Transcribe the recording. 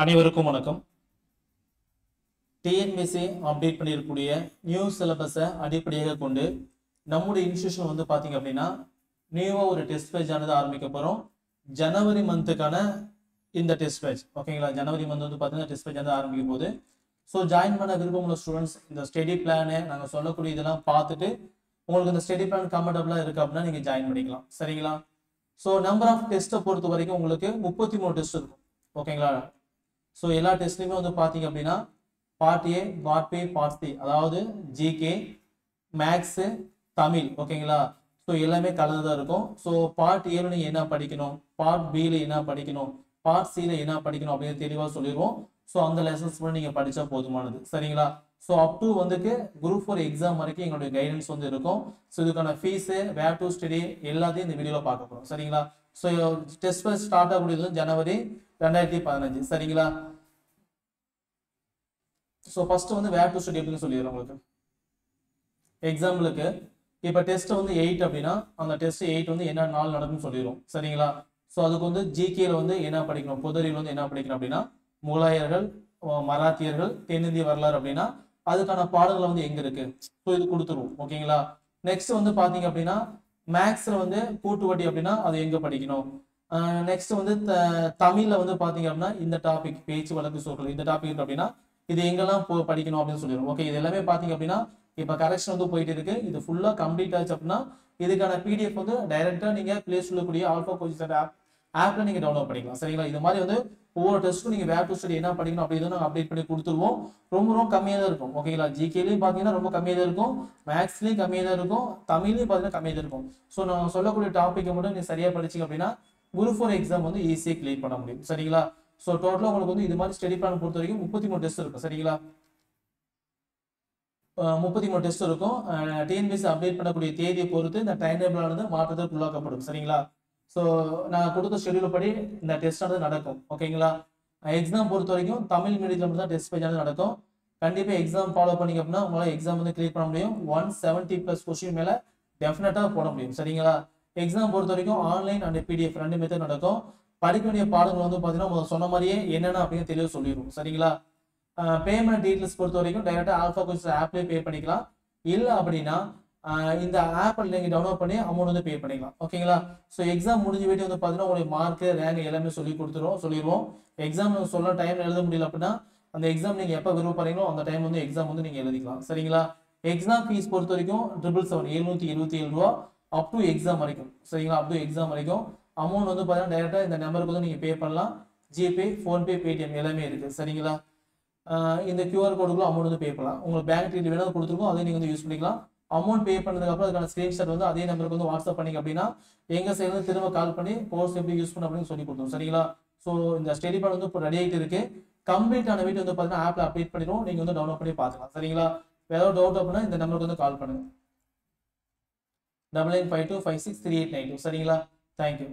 அனைவருக்கும் வணக்கம். TNPSC update பண்ணியிருக்கக்கூடிய நியூ சிலபஸை அடிப்படையாக கொண்டு நம்முடைய இன்ஸ்டியூஷன் வந்து பார்த்தீங்க அப்படின்னா நியூவாக ஒரு டெஸ்ட் பேஜ் ஆனது ஆரம்பிக்க போகிறோம். ஜனவரி மந்த்துக்கான இந்த டெஸ்ட் பேஜ் ஓகேங்களா. ஜனவரி மந்த் வந்து பார்த்தீங்கன்னா டெஸ்ட் பேஜ் வந்து ஆரம்பிக்கும் போது ஸோ ஜாயின் பண்ண விருப்பமுள்ள ஸ்டூடெண்ட்ஸ் இந்த ஸ்டடி பிளானை நாங்கள் சொல்லக்கூடிய இதெல்லாம் பார்த்துட்டு உங்களுக்கு இந்த ஸ்டடி பிளான் கம்ஃபர்டபுளாக இருக்குது அப்படின்னா நீங்கள் ஜாயின் பண்ணிக்கலாம். சரிங்களா. ஸோ நம்பர் ஆஃப் டெஸ்ட்டை பொறுத்த வரைக்கும் உங்களுக்கு 33 டெஸ்ட் இருக்கும். ஓகேங்களா. ஸோ எல்லா டெஸ்ட்லையுமே வந்து பார்த்தீங்க அப்படின்னா part A, part B, part C, அதாவது ஜிகே, மேக்ஸு, தமிழ் ஓகேங்களா. ஸோ எல்லாமே கலந்துதான் இருக்கும். ஸோ பார்ட் ஏல நீங்கள் என்ன படிக்கணும், பார்ட் பியில் என்ன படிக்கணும், பார்ட் சியில் என்ன படிக்கணும் அப்படின்னு தெளிவாக சொல்லிடுவோம். ஸோ அந்த லெசன்ஸ் கூட நீங்கள் படித்தா போதுமானது. சரிங்களா. ஸோ அப் டு வந்துட்டு குரூப் 4 எக்ஸாம் வரைக்கும் எங்களுடைய கைடன்ஸ் வந்து இருக்கும். ஸோ இதுக்கான ஃபீஸு, வேர் டு ஸ்டடி எல்லாத்தையும் இந்த வீடியோவில் பார்க்க போகிறோம். சரிங்களா. ஸோ டெஸ்ட் பேஜ் ஸ்டார்ட் ஆகக்கூடியது ஜனவரி 2015. சரிங்களா. ஸோ ஃபர்ஸ்ட் வந்து வேர் டு ஸ்டடி அப்படின்னு சொல்லிடுறோம் உங்களுக்கு. எக்ஸாம்பிளுக்கு இப்போ டெஸ்ட் வந்து 8 அப்படின்னா அந்த டெஸ்ட் 8 வந்து என்ன நாள் நடக்கும்னு சொல்லிடுவோம். சரிங்களா. ஸோ அதுக்கு வந்து ஜிகேல வந்து என்ன படிக்கணும், பொதுறிவில் வந்து என்ன படிக்கணும் அப்படின்னா முகலாயர்கள், மராத்தியர்கள், தென்னிந்திய வரலாறு அப்படின்னா அதுக்கான பாடங்கள் வந்து எங்க இருக்கு, ஸோ இது கொடுத்துருவோம். ஓகேங்களா. நெக்ஸ்ட் வந்து பாத்தீங்க அப்படின்னா மேக்ஸ்ல வந்து கூட்டு வட்டி அப்படின்னா அது எங்க படிக்கணும். நெக்ஸ்ட் வந்து தமிழ்ல வந்து பாத்தீங்க அப்படின்னா இந்த டாபிக் பேச்சு வழக்கு சொற்கள் இந்த டாபிக் அப்படின்னா இது எங்கெல்லாம் படிக்கணும் அப்படின்னு சொல்லிடுவோம். ஓகே. இது எல்லாமே பாத்தீங்க அப்படின்னா இப்ப கரெக்ஷன் வந்து போயிட்டு இருக்கு. இது ஃபுல்லா கம்ப்ளீட் ஆச்சு அப்படின்னா இதுக்கான பிடிஎஃப் வந்து டைரக்டா நீங்க பிளே சொல்லக்கூடிய ஆல்பா கோச்சிங் ஆப்ல நீங்க டவுன்லோட் பண்ணிக்கலாம். சரிங்களா. இது மாதிரி வந்து ஒவ்வொரு டெஸ்ட்டும் நீங்க வேர் டு ஸ்டடி என்ன படிக்கணும் அப்படி நாங்கள் அப்டேட் பண்ணி கொடுத்துருவோம். ரொம்ப கம்மியாக தான் இருக்கும். ஓகேங்களா. ஜிகேலையும் பார்த்தீங்கன்னா ரொம்ப கம்மியாக தான் இருக்கும், மேக்ஸ்லையும் கம்மியாக தான் இருக்கும், தமிழ்லையும் பார்த்தீங்கன்னா கம்மியாக தான் இருக்கும். ஸோ நான் சொல்லக்கூடிய டாப்பிக்கை மட்டும் நீங்க சரியா படிச்சிங்க அப்படின்னா குரூப் 4 எக்ஸாம் வந்து ஈஸியாக கிளியர் பண்ண முடியும். சரிங்களா. ஸோ டோட்டலாக உங்களுக்கு வந்து இது மாதிரி ஸ்டடி பிளான் பொறுத்த வரைக்கும் 33 டெஸ்ட் இருக்கும். சரிங்களா. 33 டெஸ்ட் இருக்கும். டிஎன்பிஎஸ்சி அப்டேட் பண்ணக்கூடிய தேதியை பொறுத்து இந்த டைம் டேபிள் ஆனது மாற்றத்திற்கு உள்ளாக்கப்படும். சரிங்களா. ஸோ நான் கொடுத்த ஷெடியூல் படி இந்த டெஸ்ட் ஆனது நடக்கும். ஓகேங்களா. எக்ஸாம் பொறுத்த வரைக்கும் தமிழ் மீடியத்தில் மட்டும் தான் டெஸ்ட் பேஜ் ஆனது நடக்கும். கண்டிப்பாக எக்ஸாம் ஃபாலோ பண்ணிங்க அப்படின்னா உங்களால் எக்ஸாம் வந்து கிளியர் பண்ண முடியும். 170+ கொஸ்டின் மேலே டெஃபினட்டாக போட முடியும். சரிங்களா. எக்ஸாம் பொறுத்த வரைக்கும் ஆன்லைன் அண்ட் பிடிஎஃப் ரெண்டு மெத்தட் நடக்கும். படிக்க வேண்டிய பாடங்கள் வந்து பார்த்தீங்கன்னா சொன்ன மாதிரியே என்னென்ன அப்படின்னு தெளிவாக சொல்லிடுவோம். சரிங்களா. பேமெண்ட் டீட்டெயில்ஸ் பொறுத்த வரைக்கும் டைரெக்டாக ஆல்ஃபா கோச்சிங் ஆப்லேயே பே பண்ணிக்கலாம். இல்லை அப்படின்னா இந்த ஆப்பில் நீங்கள் டவுன்லோட் பண்ணி அமௌண்ட் வந்து பே பண்ணிக்கலாம். ஓகேங்களா. ஸோ எக்ஸாம் முடிஞ்ச வீட்டு வந்து பார்த்தீங்கன்னா உங்களுக்கு மார்க்கு, ரேங்க் எல்லாமே சொல்லிடுவோம். எக்ஸாம் சொல்ல டைம் எழுத முடியல அப்படின்னா அந்த எக்ஸாம் நீங்கள் எப்போ விருப்பப்படுறீங்களோ அந்த டைம் வந்து எக்ஸாம் வந்து நீங்கள் எழுதிக்கலாம். சரிங்களா. எக்ஸாம் ஃபீஸ் பொறுத்த வரைக்கும் 777 ரூபா அப் டு எக்ஸாம் வரைக்கும். சரிங்களா. அப் டு எக்ஸாம் வரைக்கும் அமௌண்ட் வந்து பார்த்தீங்கன்னா டைரெக்டாக இந்த நம்பருக்கு வந்து நீங்கள் பே பண்ணலாம். ஜிபே, ஃபோன்பே, பேடிஎம் எல்லாமே இருக்குது. சரிங்களா. இந்த QR கோடுக்குள்ள அமௌண்ட் வந்து பே பண்ணலாம். உங்களுக்கு பேங்க் டீட்டெயில் வேணாலும் கொடுத்துருக்கோம், அதை நீங்கள் வந்து யூஸ் பண்ணிக்கலாம். அமௌண்ட் பே பண்ணதுக்கு அப்புறம் அதுக்கான ஸ்கிரீன்ஷாட் வந்து அதே நம்பருக்கு வந்து வாட்ஸ்அப் பண்ணிங்க அப்படின்னா எங்க சைடுல திரும்ப கால் பண்ணி கோர்ஸ் எப்படி யூஸ் பண்ண அப்படின்னு சொல்லி கொடுத்தோம். சரிங்களா. ஸோ இந்த ஸ்டடி பிளான் வந்து இப்போ ரெடி ஆகிட்டு இருக்கு. கம்ப்ளீட் ஆன வீட்டு வந்து பார்த்தீங்கன்னா ஆப்ல அப்டேட் பண்ணிடுவோம். நீங்க வந்து டவுன்லோட் பண்ணி பார்த்துக்கலாம். சரிங்களா. ஏதாவது டவுட் அப்படின்னா இந்த நம்பருக்கு வந்து கால் பண்ணுங்க. 9952563892. சரிங்களா. தேங்க்யூ.